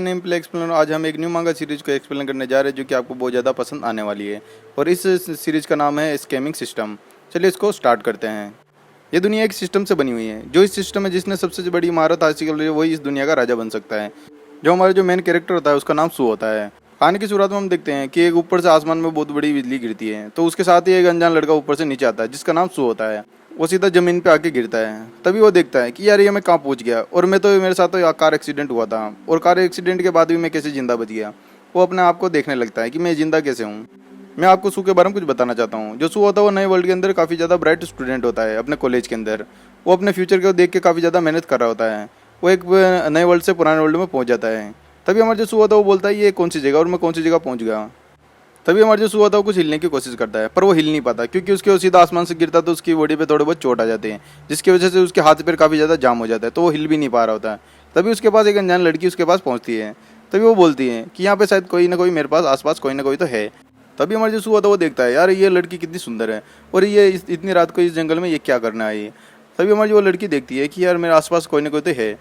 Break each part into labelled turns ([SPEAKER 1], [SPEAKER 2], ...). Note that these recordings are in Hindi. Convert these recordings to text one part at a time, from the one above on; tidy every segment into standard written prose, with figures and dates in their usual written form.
[SPEAKER 1] My name play explainer. आज हम एक न्यू मांगा सीरीज को एक्सप्लेन करने जा रहे हैं जो कि आपको बहुत ज़्यादा पसंद आने वाली है, और इस सीरीज का नाम है स्कैमिंग सिस्टम। चलिए इसको स्टार्ट करते हैं। ये दुनिया एक सिस्टम से बनी हुई है। जो इस सिस्टम है जिसने सबसे बड़ी महारत हासिल कर ली है वही इस दुनिया का राजा बन सकता है। जो हमारा जो मेन कैरेक्टर होता है उसका नाम सू होता है। कहानी की शुरुआत में हम देखते हैं कि एक ऊपर से आसमान में बहुत बड़ी बिजली गिरती है, तो उसके साथ ही एक अनजान लड़का ऊपर से नीचे आता है जिसका नाम सू होता है। वो सीधा जमीन पे आके गिरता है। तभी वो देखता है कि यार ये मैं कहाँ पहुंच गया, और मेरे साथ तो कार एक्सीडेंट हुआ था, और कार एक्सीडेंट के बाद भी मैं कैसे जिंदा बच गया। वो अपने आप को देखने लगता है कि मैं जिंदा कैसे हूँ। मैं आपको सू के बारे में कुछ बताना चाहता हूँ। जो सू होता है वो नए वर्ल्ड के अंदर काफ़ी ज़्यादा ब्राइट स्टूडेंट होता है अपने कॉलेज के अंदर। वो अपने फ्यूचर को देख के काफ़ी ज़्यादा मेहनत कर रहा होता है। वो एक नए वर्ल्ड से पुराने वर्ल्ड में पहुँच जाता है। तभी हमारा जो सू होता है वो बोलता है ये कौन सी जगह और मैं कौन सी जगह पहुँच गया। तभी हमारा जो सू होता है वो कुछ हिलने की कोशिश करता है, पर वो हिल नहीं पाता क्योंकि उसके वो सीधा आसमान से गिरता तो उसकी बॉडी पे थोड़े बहुत चोट आ जाते हैं, जिसकी वजह से उसके हाथ पैर काफ़ी ज़्यादा जाम हो जाता है, तो वो हिल भी नहीं पा रहा होता है। तभी उसके पास एक अनजान लड़की उसके पास पहुँचती है। तभी वो बोलती है कि यहाँ पे शायद कोई ना कोई मेरे पास आसपास कोई ना कोई तो है। तभी हमारा जो सू होता है वो देखता है यार ये लड़की कितनी सुंदर है, और ये इतनी रात को इस जंगल में ये क्या करना है ये। तभी हमारी वो लड़की देखती है कि यार मेरे आसपास कोई ना कोई तो है।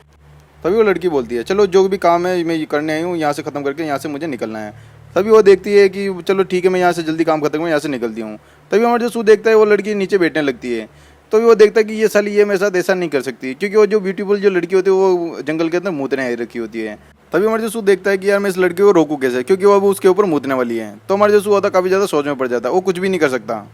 [SPEAKER 1] तभी वो लड़की बोलती है चलो जो भी काम है मैं करने आई हूँ यहाँ से ख़त्म करके यहाँ से मुझे निकलना है। तभी वो देखती है कि चलो ठीक है मैं यहाँ से जल्दी काम खत्म यहाँ से निकलती हूँ। तभी हमारा जो सू देखता है वो लड़की नीचे बैठने लगती है। तो वो देखता है कि ये साली ये मेरे साथ ऐसा नहीं कर सकती, क्योंकि वो जो ब्यूटीफुल जो लड़की होती है वो जंगल के अंदर मूतने रखी होती है। तभी हमारे जो सू देखता है कि यार मैं इस लड़की को रोकूँ कैसे, क्योंकि वो अब उसके ऊपर मूतने वाली है। तो हमारे जो सू होता है काफ़ी ज़्यादा सोच में पड़ जाता है, वो कुछ भी नहीं कर सकता।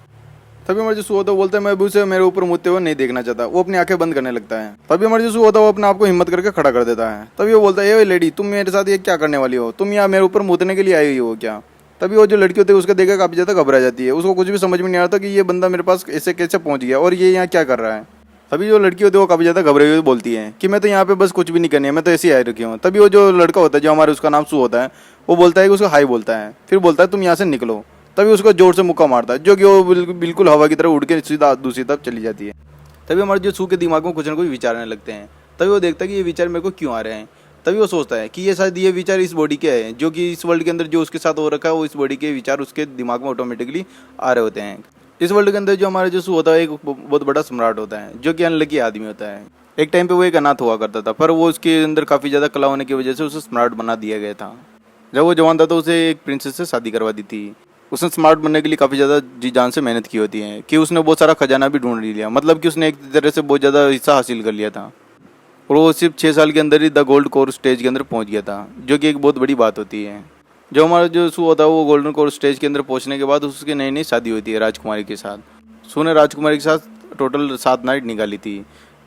[SPEAKER 1] तभी हमारे जो सू होता है बोलता है मैं अभी उसे मेरे ऊपर मुझते हुए नहीं देखना चाहता। वो अपनी आंखें बंद करने लगता है। तभी हमारे जो सू होता है वो अपने आप को हिम्मत करके खड़ा कर देता है। तभी वो बोलता है ये लेडी तुम मेरे साथ ये क्या करने वाली हो, तुम यहाँ मेरे ऊपर मुतने के लिए आई हुई हो क्या। तभी वो जो लड़की होती है उसको देखकर काफ़ी ज़्यादा घबरा जाती है। उसको कुछ भी समझ में नहीं आता कि ये बंदा मेरे पास ऐसे कैसे पहुँच गया और ये यहाँ क्या कर रहा है। तभी जो लड़की होती है वो काफ़ी ज़्यादा घबराई हुई बोलती है कि मैं तो यहाँ पे बस कुछ भी नहीं करनी है, मैं तो ऐसे ही आई रखी हूँ। तभी वो जो लड़का होता है जो हमारे उसका नाम सू होता है वो बोलता है कि उसको हाई बोलता है, फिर बोलता है तुम यहाँ से निकलो। तभी उसको जोर से मुक्का मारता है जो कि वो बिल्कुल हवा की तरह उड़ के सीधा दूसरी तरफ चली जाती है। तभी हमारे जो सू के दिमाग में कुछ ना कुछ विचार आने लगते हैं। तभी वो देखता है कि ये विचार मेरे को क्यों आ रहे हैं। तभी वो सोचता है कि ये शायद ये विचार इस बॉडी के हैं, जो कि इस वर्ल्ड के अंदर जो उसके साथ हो रखा है वो इस बॉडी के विचार उसके दिमाग में ऑटोमेटिकली आ रहे होते हैं। इस वर्ल्ड के अंदर जो हमारा जो सू होता है एक बहुत बड़ा सम्राट होता है जो कि अनलकी आदमी होता है। एक टाइम पे वो एक अनाथ हुआ करता था, पर वो उसके अंदर काफ़ी ज़्यादा कला होने की वजह से उसे सम्राट बना दिया गया था। जब वो जवान था तो उसे एक प्रिंसेस से शादी करवा दी थी। उसने स्मार्ट बनने के लिए काफ़ी ज़्यादा जी जान से मेहनत की होती है कि उसने बहुत सारा खजाना भी ढूंढ लिया, मतलब कि उसने एक तरह से बहुत ज़्यादा हिस्सा हासिल कर लिया था, और वो सिर्फ 6 साल के अंदर ही द गोल्ड कोर स्टेज के अंदर पहुंच गया था, जो कि एक बहुत बड़ी बात होती है। जो हमारा जो सू होता है वो गोल्डन कोर स्टेज के अंदर पहुंचने के बाद उसकी नई नई शादी होती है राजकुमारी के साथ। सू ने राजकुमारी के साथ टोटल 7 नाइट निकाली थी।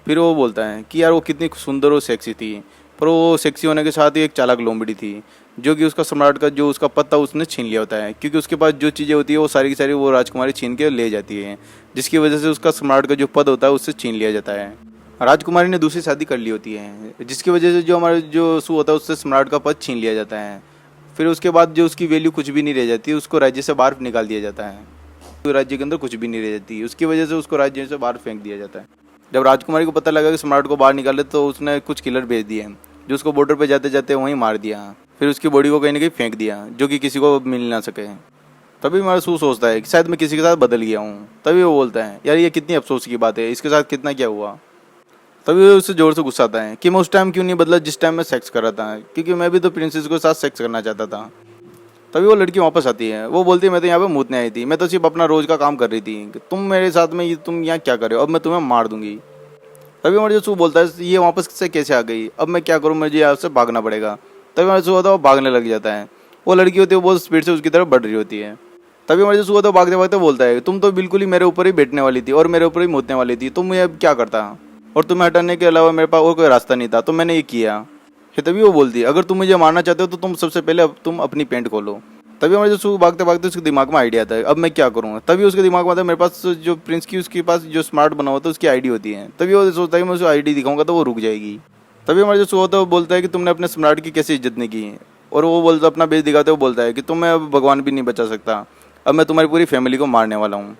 [SPEAKER 1] फिर वो बोलता है कि यार वो कितनी सुंदर और सेक्सी थी, पर वो सेक्सी होने के साथ ही एक चालाक लोमड़ी थी, जो कि उसका सम्राट का जो उसका पद था उसने छीन लिया होता है, क्योंकि उसके पास जो चीज़ें होती है वो सारी की सारी वो राजकुमारी छीन के ले जाती है, जिसकी वजह से उसका सम्राट का जो पद होता है उससे छीन लिया जाता है। राजकुमारी ने दूसरी शादी कर ली होती है, जिसकी वजह से जो हमारा जो सू होता है उससे सम्राट का पद छीन लिया जाता है। फिर उसके बाद जो उसकी वैल्यू कुछ भी नहीं रह जाती, उसको राज्य से बाहर निकाल दिया जाता है। तो राज्य के अंदर कुछ भी नहीं रह जाती, उसकी वजह से उसको राज्य से बाहर फेंक दिया जाता है। जब राजकुमारी को पता लगा कि सम्राट को बाहर निकाले तो उसने कुछ किलर भेज दिए जो उसको बॉर्डर पे जाते जाते वहीं मार दिया। फिर उसकी बॉडी को कहीं ना कहीं फेंक दिया, जो कि किसी को मिल ना सके। तभी हमारा सू सोचता है कि शायद मैं किसी के साथ बदल गया हूँ। तभी वो बोलता है यार ये कितनी अफसोस की बात है, इसके साथ कितना क्या हुआ। तभी वो उससे जोर से गुस्सा आता है कि मैं उस टाइम क्यों नहीं बदला जिस टाइम मैं सेक्स कर रहा था, क्योंकि मैं भी तो प्रिंसेस के साथ सेक्स करना चाहता था। तभी वो लड़की वापस आती है। वो बोलती है मैं तो यहाँ पे मूतने आई थी, मैं तो सिर्फ अपना रोज का काम कर रही थी, तुम मेरे साथ में तुम यहाँ क्या कर रहे हो, अब मैं तुम्हें मार दूंगी। तभी हमारे जो सू बोलता है ये वापस से कैसे आ गई, अब मैं क्या करूँ, मुझे यहाँ से भागना पड़ेगा। तभी हमारे सू होता है वो भागने लग जाता है। वो लड़की होती है वो बहुत स्पीड से उसकी तरफ बढ़ रही होती है। तभी हमारे जो सू होता है भागते भागते बोलता है तुम तो बिल्कुल ही मेरे ऊपर ही बैठने वाली थी और मेरे ऊपर ही मूतने वाली थी, तुम ये अब क्या करता, और तुम्हें हटाने के अलावा मेरे पास और कोई रास्ता नहीं था, तो मैंने ये किया। फिर तभी वो बोलती है अगर तुम मुझे मारना चाहते हो तो तुम सबसे पहले अब तुम अपनी पेंट खोलो। तभी हमारे जो सू भागते भागते उसके दिमाग में आइडिया आता है अब मैं क्या करूँ। तभी उसके दिमाग में आता है मेरे पास जो प्रिंस की उसके पास जो स्मार्ट बना होता है उसकी आईडी होती है। तभी वो सोचता है मैं उसको आईडी दिखाऊंगा तो वो रुक जाएगी। तभी हमारे जो सू होता है वो बोलता है कि तुमने अपने सम्राट की कैसे इज्जत नहीं की, और वो बोलता अपना बेच दिखाते वो बोलता है कि तुम्हें अब भगवान भी नहीं बचा सकता, अब मैं तुम्हारी पूरी फैमिली को मारने वाला हूँ।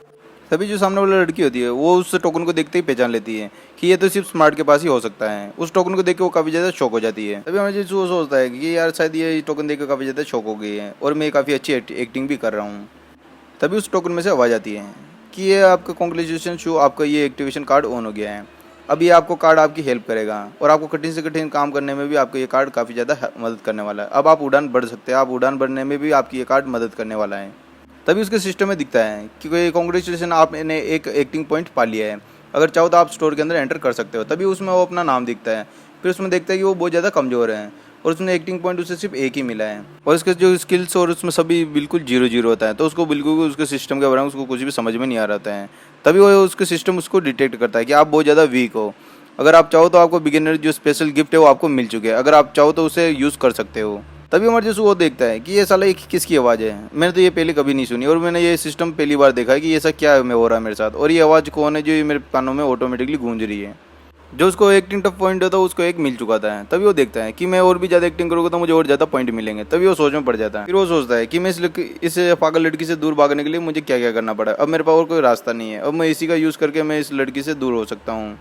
[SPEAKER 1] तभी जो सामने वाली लड़की होती है वो उस टोकन को देखते ही पहचान लेती है कि ये तो सिर्फ स्मार्ट के पास ही हो सकता है। उस टोकन को देख के वो काफ़ी ज़्यादा शॉक हो जाती है। तभी हमें जो सोचता है कि यार शायद ये टोकन देख के काफ़ी ज़्यादा शॉक हो गई है और मैं काफ़ी अच्छी एक्टिंग भी कर रहा हूँ। तभी उस टोकन में से आवाज़ आती है कि ये आपका कॉन्ग्रेचुलेशन शो, आपका ये एक्टिवेशन कार्ड ऑन हो गया है। अब ये आपको कार्ड आपकी हेल्प करेगा और आपको कठिन से कठिन काम करने में भी आपको ये कार्ड काफ़ी ज़्यादा मदद करने वाला है। अब आप उड़ान बढ़ सकते हैं, आप उड़ान बढ़ने में भी आपकी ये कार्ड मदद करने वाला है। तभी उसके सिस्टम में दिखता है कि कॉन्ग्रेचुलेसन, आपने एक एक्टिंग पॉइंट पा लिया है। अगर चाहो तो आप स्टोर के अंदर एंटर कर सकते हो। तभी उसमें वो अपना नाम दिखता है। फिर उसमें देखता है कि वो बहुत ज़्यादा कमज़ोर है और उसने एक्टिंग पॉइंट उसे सिर्फ एक ही मिला है और उसके जो स्किल्स और उसमें सभी बिल्कुल 0-0 होता है। तो उसको बिल्कुल भी उसके सिस्टम के बारे में उसको कुछ भी समझ में नहीं आ रहा है। तभी वो उसके सिस्टम उसको डिटेक्ट करता है कि आप बहुत ज़्यादा वीक हो। अगर आप चाहो तो आपको बिगिनर जो स्पेशल गिफ्ट है वो आपको मिल चुके हैं। अगर आप चाहो तो उसे यूज़ कर सकते हो। तभी इमरजेंसी वो देखता है कि ये साला ये किसकी आवाज़ है, मैंने तो ये पहले कभी नहीं सुनी और मैंने ये सिस्टम पहली बार देखा है कि ये सब क्या हो रहा है मेरे साथ, और ये आवाज़ कौन है जो ये मेरे कानों में ऑटोमेटिकली गूंज रही है। जो उसको एक्टिंग टफ पॉइंट होता है उसको एक मिल चुका था। तभी वो देखता है कि मैं और भी ज़्यादा एक्टिंग करूँगा तो मुझे और ज़्यादा पॉइंट मिलेंगे। तभी वो सोच में पड़ जाता है। फिर वो सोचता है कि मैं इस पागल लड़की से दूर भागने के लिए मुझे क्या क्या करना पड़ा। अब मेरे पास और कोई रास्ता नहीं है, अब मैं इसी का यूज़ करके मैं इस लड़की से दूर हो सकता हूँ।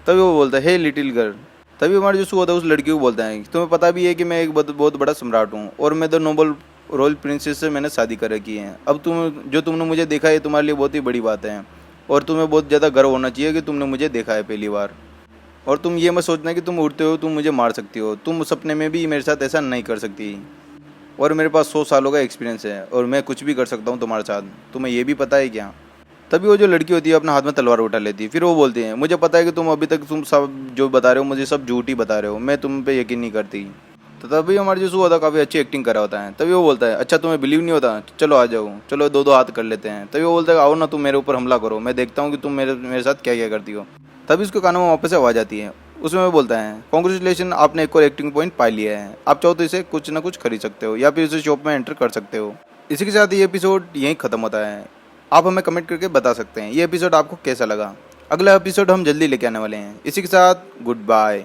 [SPEAKER 1] तभी वो बोलता है, हे लिटिल गर्ल। तभी हमारा जो होता है उस लड़की को बोलता है, तुम्हें पता भी है कि मैं एक बहुत बड़ा सम्राट हूँ और मैं द नोबल रॉयल प्रिंसेस से मैंने शादी कर रखी है। अब तुमने मुझे देखा है तुम्हारे लिए बहुत ही बड़ी बात है और तुम्हें बहुत ज़्यादा गर्व होना चाहिए कि तुमने मुझे देखा है पहली बार। और तुम ये मत सोचना कि तुम उड़ते हो तुम मुझे मार सकती हो, तुम सपने में भी मेरे साथ ऐसा नहीं कर सकती। और मेरे पास 100 सालों का एक्सपीरियंस है और मैं कुछ भी कर सकता हूँ तुम्हारे साथ, तुम्हें ये भी पता है क्या। तभी वो जो लड़की होती है अपने हाथ में तलवार उठा लेती है। फिर वो बोलती है, मुझे पता है कि तुम अभी तक तुम सब जो बता रहे हो मुझे सब झूठ ही बता रहे हो, मैं तुम पे यकीन नहीं करती। तो तभी हमारे जो होता है काफ़ी अच्छी एक्टिंग करा होता है। तभी वो बोलता है, अच्छा तुम्हें बिलीव नहीं होता, चलो आ जाओ, चलो दो हाथ कर लेते हैं। तभी वो बोलता है, आओ ना तुम मेरे ऊपर हमला करो, मैं देखता हूँ कि तुम मेरे साथ क्या क्या करती हो। तभी उसके कानों में वापस से आवाज़ आती है। उसमें वो बोलता है, कॉन्ग्रेचुलेशन, आपने एक और एक्टिंग पॉइंट पा लिया है। आप चाहो तो इसे कुछ ना कुछ खरीद सकते हो या फिर इसे शॉप में एंटर कर सकते हो। इसी के साथ ये एपिसोड यहीं ख़त्म होता है। आप हमें कमेंट करके बता सकते हैं ये एपिसोड आपको कैसा लगा। अगला एपिसोड हम जल्दी लेके आने वाले हैं। इसी के साथ गुड बाय।